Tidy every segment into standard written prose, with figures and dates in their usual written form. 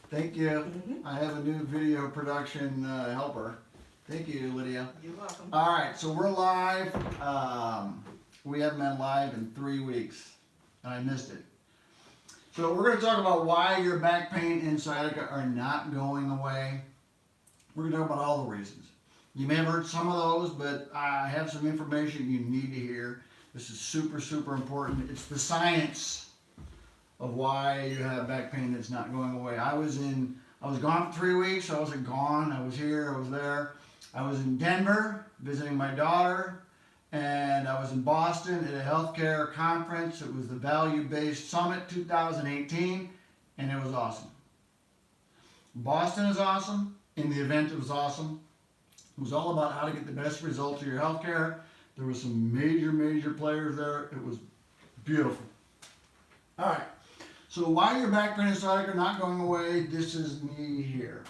Thank you. I have a new video production helper. Thank you, Lydia. You're welcome. All right, so we're live. We haven't been live in 3 weeks, and I missed it. So we're going to talk about why your back pain and sciatica are not going away. We're going to talk about all the reasons. You may have heard some of those, but I have some information you need to hear. This is super, super important. It's the science of why you have back pain that's not going away. I was gone for 3 weeks. I wasn't gone. I was here. I was there. I was in Denver visiting my daughter, and I was in Boston at a healthcare conference. It was the Value-Based Summit 2018, and it was awesome. Boston is awesome. In the event, it was awesome. It was all about how to get the best results of your healthcare. There were some major players there. It was beautiful. All right. So why your back pain and sciatica are not going away, this is me here.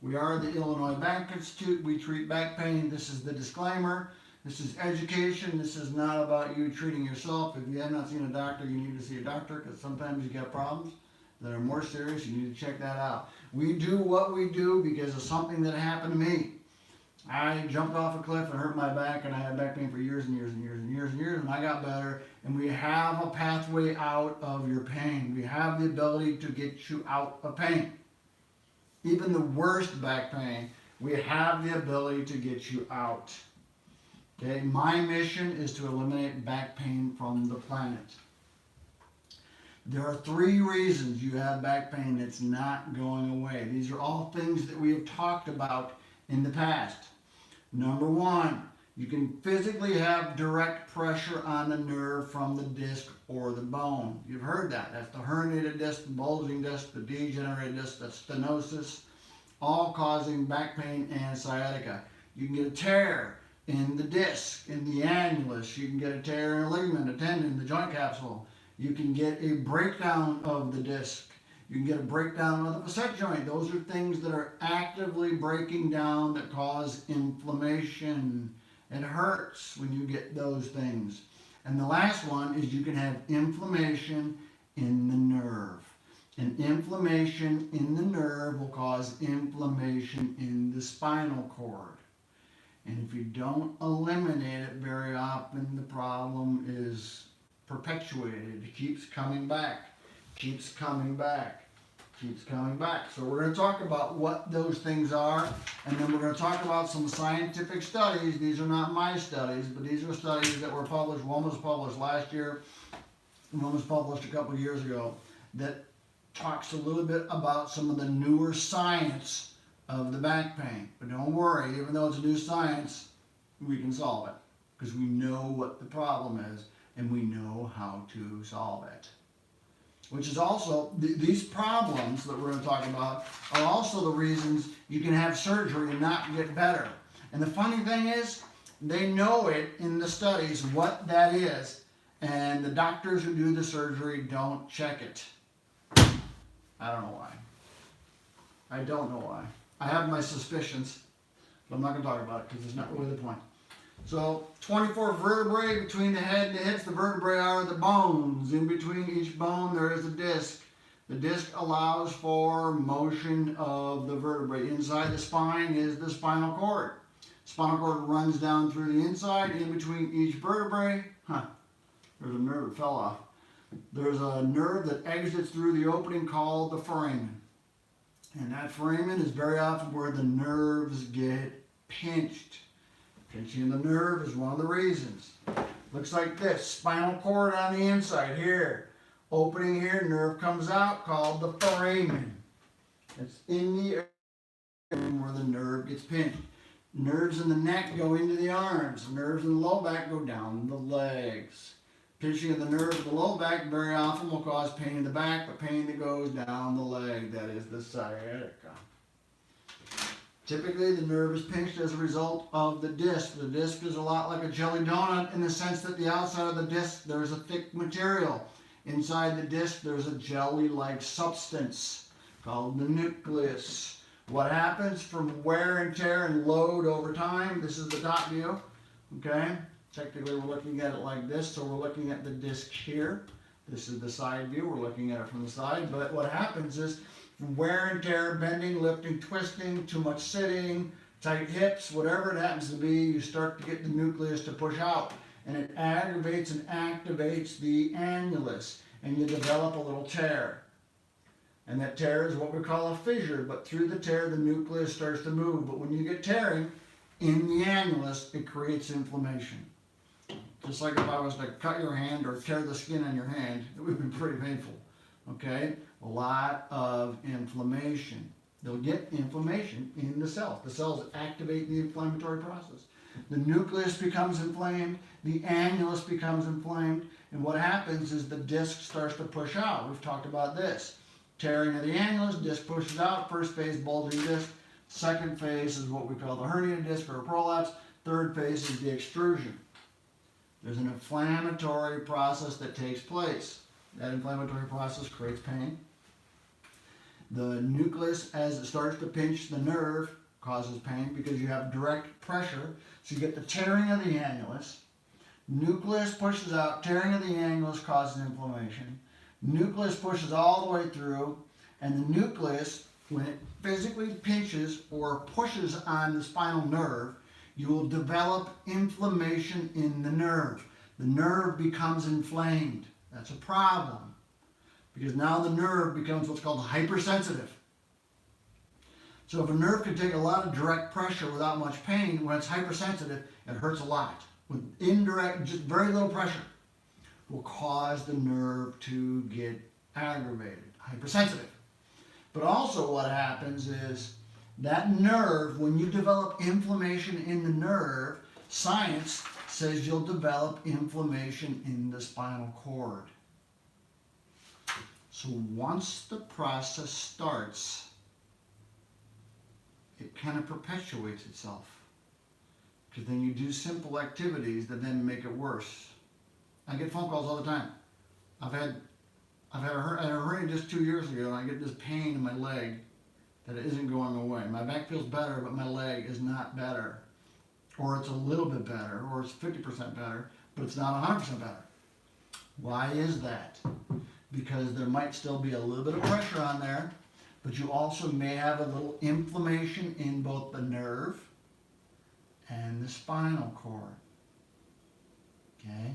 We are the Illinois Back Institute. We treat back pain. This is the disclaimer. This is education. This is not about you treating yourself. If you have not seen a doctor, you need to see a doctor because sometimes you get problems that are more serious. You need to check that out. We do what we do because of something that happened to me. I jumped off a cliff and hurt my back, and I had back pain for years and years, and I got better. And we have a pathway out of your pain. We have the ability to get you out of pain. Even the worst back pain, we have the ability to get you out. Okay, my mission is to eliminate back pain from the planet. There are 3 reasons you have back pain that's not going away. These are all things that we have talked about in the past. Number 1, you can physically have direct pressure on the nerve from the disc or the bone. You've heard that. That's the herniated disc, the bulging disc, the degenerated disc, the stenosis, all causing back pain and sciatica. You can get a tear in the disc, in the annulus. You can get a tear in a ligament, a tendon, the joint capsule. You can get a breakdown of the disc. You can get a breakdown of the facet joint. Those are things that are actively breaking down that cause inflammation. It hurts when you get those things. And the last one is you can have inflammation in the nerve. And inflammation in the nerve will cause inflammation in the spinal cord. And if you don't eliminate it very often, the problem is perpetuated. It keeps coming back, keeps coming back. Keeps coming back. So we're going to talk about what those things are, and then we're going to talk about some scientific studies. These are not my studies, but these are studies that were published. One was published last year, and one was published a couple of years ago that talks a little bit about some of the newer science of the back pain. But don't worry, even though it's a new science, we can solve it because we know what the problem is and we know how to solve it. Which is also, these problems that we're going to talk about are also the reasons you can have surgery and not get better. And the funny thing is, they know it in the studies what that is, and the doctors who do the surgery don't check it. I don't know why. I don't know why. I have my suspicions, but I'm not going to talk about it because it's not really the point. So 24 vertebrae between the head and the hips. The vertebrae are the bones. In between each bone there is a disc. The disc allows for motion of the vertebrae. Inside the spine is the spinal cord. Spinal cord runs down through the inside. In between each vertebrae, there's a nerve that fell off. There's a nerve that exits through the opening called the foramen. And that foramen is very often where the nerves get pinched. Pinching the nerve is one of the reasons. Looks like this. Spinal cord on the inside here. Opening here, nerve comes out called the foramen. It's in the area where the nerve gets pinched. Nerves in the neck go into the arms. Nerves in the low back go down the legs. Pinching of the nerve of the low back very often will cause pain in the back, but pain that goes down the leg, that is the sciatica. Typically, the nerve is pinched as a result of the disc. The disc is a lot like a jelly donut in the sense that the outside of the disc, there's a thick material. Inside the disc, there's a jelly-like substance called the nucleus. What happens from wear and tear and load over time, this is the top view, okay? Technically, we're looking at it like this, so we're looking at the disc here. This is the side view. We're looking at it from the side. But what happens is from wear and tear, bending, lifting, twisting, too much sitting, tight hips, whatever it happens to be, you start to get the nucleus to push out. And it aggravates and activates the annulus, and you develop a little tear. And that tear is what we call a fissure, but through the tear the nucleus starts to move. But when you get tearing in the annulus, it creates inflammation. Just like if I was to cut your hand or tear the skin on your hand, it would be pretty painful. Okay? A lot of inflammation. They'll get inflammation in the cells. The cells activate the inflammatory process. The nucleus becomes inflamed, the annulus becomes inflamed, and what happens is the disc starts to push out. We've talked about this. Tearing of the annulus, disc pushes out, first phase bulging disc, second phase is what we call the herniated disc or a prolapse, third phase is the extrusion. There's an inflammatory process that takes place. That inflammatory process creates pain. The nucleus, as it starts to pinch the nerve, causes pain because you have direct pressure. So you get the tearing of the annulus. Nucleus pushes out, tearing of the annulus causes inflammation. Nucleus pushes all the way through, and the nucleus, when it physically pinches or pushes on the spinal nerve, you will develop inflammation in the nerve. The nerve becomes inflamed. That's a problem, because now the nerve becomes what's called hypersensitive. So if a nerve can take a lot of direct pressure without much pain, when it's hypersensitive, it hurts a lot. With indirect, just very little pressure, will cause the nerve to get aggravated, hypersensitive. But also what happens is that nerve, when you develop inflammation in the nerve, science says you'll develop inflammation in the spinal cord. So once the process starts, it kind of perpetuates itself. Because then you do simple activities that then make it worse. I get phone calls all the time. I had a hernia just 2 years ago, and I get this pain in my leg that isn't going away. My back feels better, but my leg is not better. Or it's a little bit better, or it's 50% better, but it's not 100% better. Why is that? Because there might still be a little bit of pressure on there, but you also may have a little inflammation in both the nerve and the spinal cord. Okay?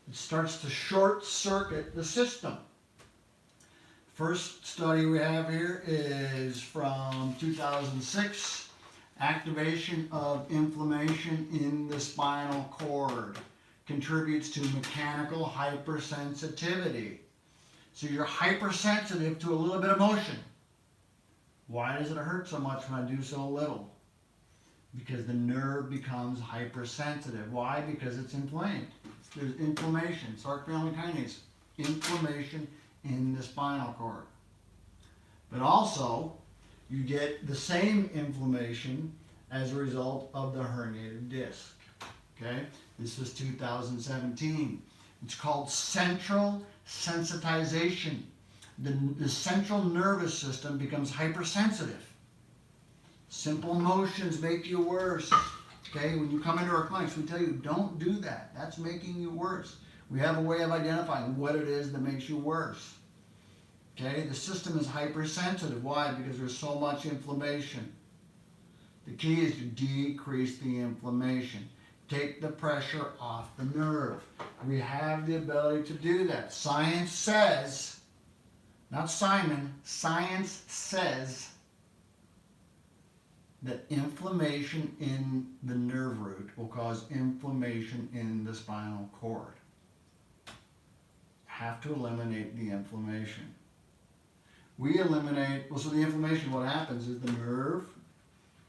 It starts to short circuit the system. First study we have here is from 2006, activation of inflammation in the spinal cord contributes to mechanical hypersensitivity. So you're hypersensitive to a little bit of motion. Why does it hurt so much when I do so little? Because the nerve becomes hypersensitive. Why? Because it's inflamed. There's inflammation, Sark family kinase, inflammation in the spinal cord. But also, you get the same inflammation as a result of the herniated disc. Okay? This was 2017. It's called central sensitization. The central nervous system becomes hypersensitive. Simple motions make you worse. Okay? When you come into our clinics, we tell you, don't do that. That's making you worse. We have a way of identifying what it is that makes you worse. Okay? The system is hypersensitive. Why? Because there's so much inflammation. The key is to decrease the inflammation. Take the pressure off the nerve. We have the ability to do that. Science says, not Simon, science says that inflammation in the nerve root will cause inflammation in the spinal cord. Have to eliminate the inflammation. We eliminate, well, so the inflammation, what happens is the nerve,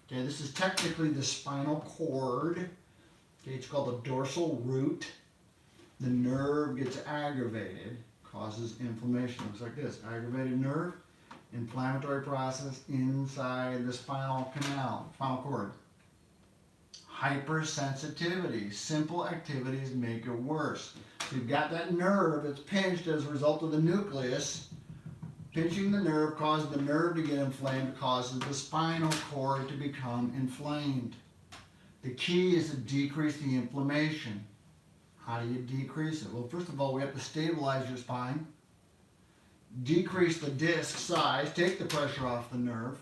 okay, this is technically the spinal cord, okay, it's called the dorsal root. The nerve gets aggravated, causes inflammation. Looks like this, aggravated nerve, inflammatory process inside the spinal canal, spinal cord. Hypersensitivity, simple activities make it worse. So you've got that nerve that's pinched as a result of the nucleus. Pinching the nerve causes the nerve to get inflamed, causes the spinal cord to become inflamed. The key is to decrease the inflammation. How do you decrease it? Well, first of all, we have to stabilize your spine. decrease the disc size, take the pressure off the nerve,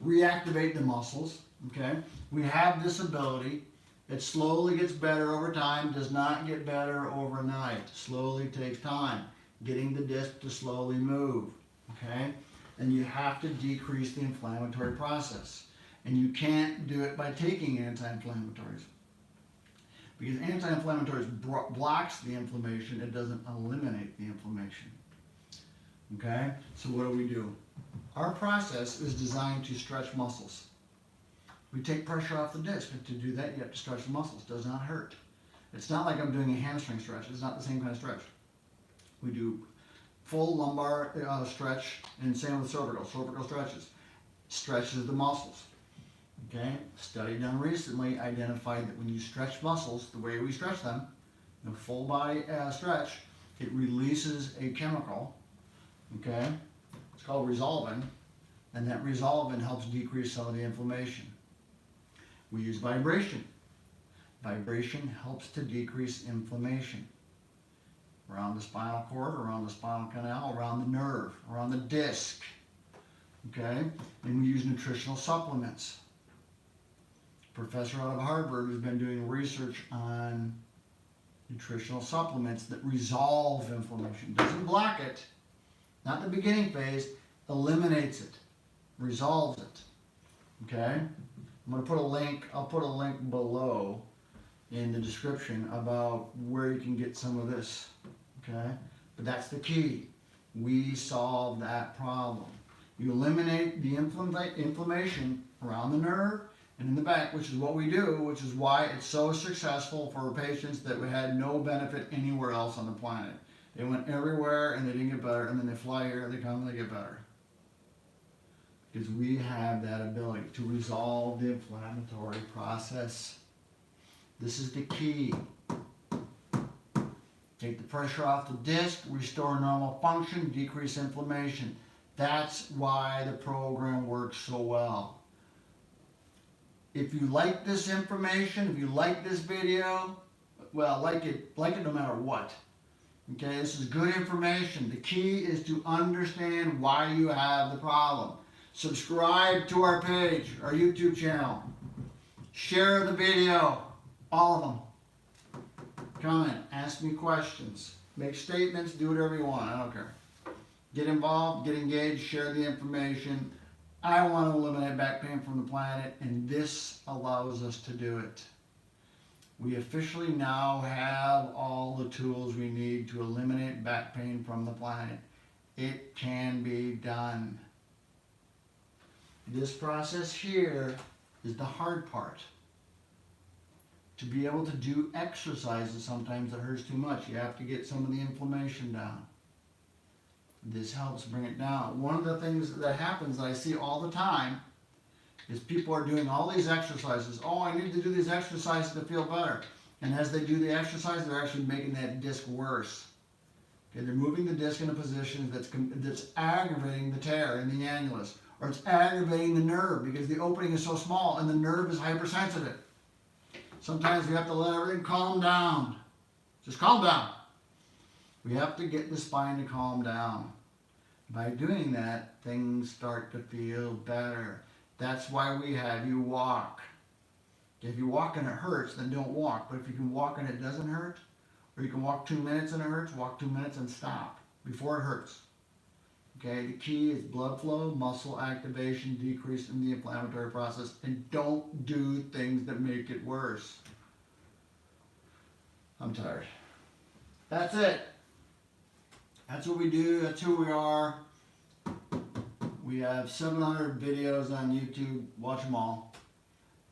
reactivate the muscles, okay? We have this ability. It slowly gets better over time, does not get better overnight. Slowly takes time, getting the disc to slowly move, okay? And you have to decrease the inflammatory process. And you can't do it by taking anti-inflammatories. Because anti-inflammatories blocks the inflammation, it doesn't eliminate the inflammation. Okay? So what do? Our process is designed to stretch muscles. We take pressure off the disc, but to do that you have to stretch the muscles. It does not hurt. It's not like I'm doing a hamstring stretch. It's not the same kind of stretch. We do full lumbar stretch, and same with cervical. Cervical stretches the muscles. Okay? A study done recently identified that when you stretch muscles the way we stretch them, the full body stretch, it releases a chemical. Okay? It's called resolvin, and that resolvin helps decrease some of the inflammation. We use vibration. Vibration helps to decrease inflammation around the spinal cord, around the spinal canal, around the nerve, around the disc. Okay? And we use nutritional supplements. A professor out of Harvard has been doing research on nutritional supplements that resolve inflammation. Doesn't block it, not the beginning phase, eliminates it, resolves it. Okay? I'm going to put a link, I'll put a link below in the description about where you can get some of this. Okay? But that's the key. We solve that problem. You eliminate the inflammation around the nerve and in the back, which is what we do, which is why it's so successful for patients that had no benefit anywhere else on the planet. They went everywhere and they didn't get better, and then they fly here, they come and they get better. Because we have that ability to resolve the inflammatory process. This is the key. Take the pressure off the disc, restore normal function, decrease inflammation. That's why the program works so well. If you like this information, if you like this video, well, like it no matter what. Okay, this is good information. The key is to understand why you have the problem. Subscribe to our page, our YouTube channel. Share the video, all of them. Comment, ask me questions, make statements, do whatever you want, I don't care. Get involved, get engaged, share the information. I want to eliminate back pain from the planet, and this allows us to do it. We officially now have all the tools we need to eliminate back pain from the planet. It can be done. This process here is the hard part. To be able to do exercises, sometimes it hurts too much. You have to get some of the inflammation down. This helps bring it down. One of the things that happens that I see all the time is people are doing all these exercises. Oh, I need to do these exercises to feel better. And as they do the exercise, they're actually making that disc worse. Okay, they're moving the disc in a position that's aggravating the tear in the annulus, or it's aggravating the nerve because the opening is so small and the nerve is hypersensitive. Sometimes we have to let everything calm down. Just calm down. We have to get the spine to calm down. By doing that, things start to feel better. That's why we have you walk. If you walk and it hurts, then don't walk. But if you can walk and it doesn't hurt, or you can walk 2 minutes and it hurts, walk 2 minutes and stop before it hurts. Okay, the key is blood flow, muscle activation, decrease in the inflammatory process, and don't do things that make it worse. I'm tired. That's it. That's what we do. That's who we are. We have 700 videos on YouTube. Watch them all.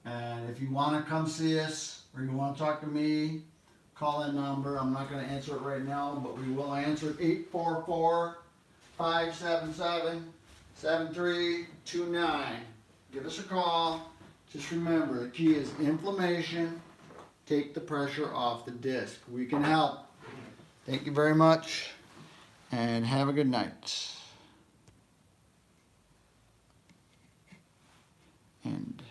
And if you want to come see us or you want to talk to me, call that number. I'm not going to answer it right now, but we will answer it. 844-577-7329. Give us a call. Just remember, the key is inflammation. Take the pressure off the disc. We can help. Thank you very much, and have a good night. And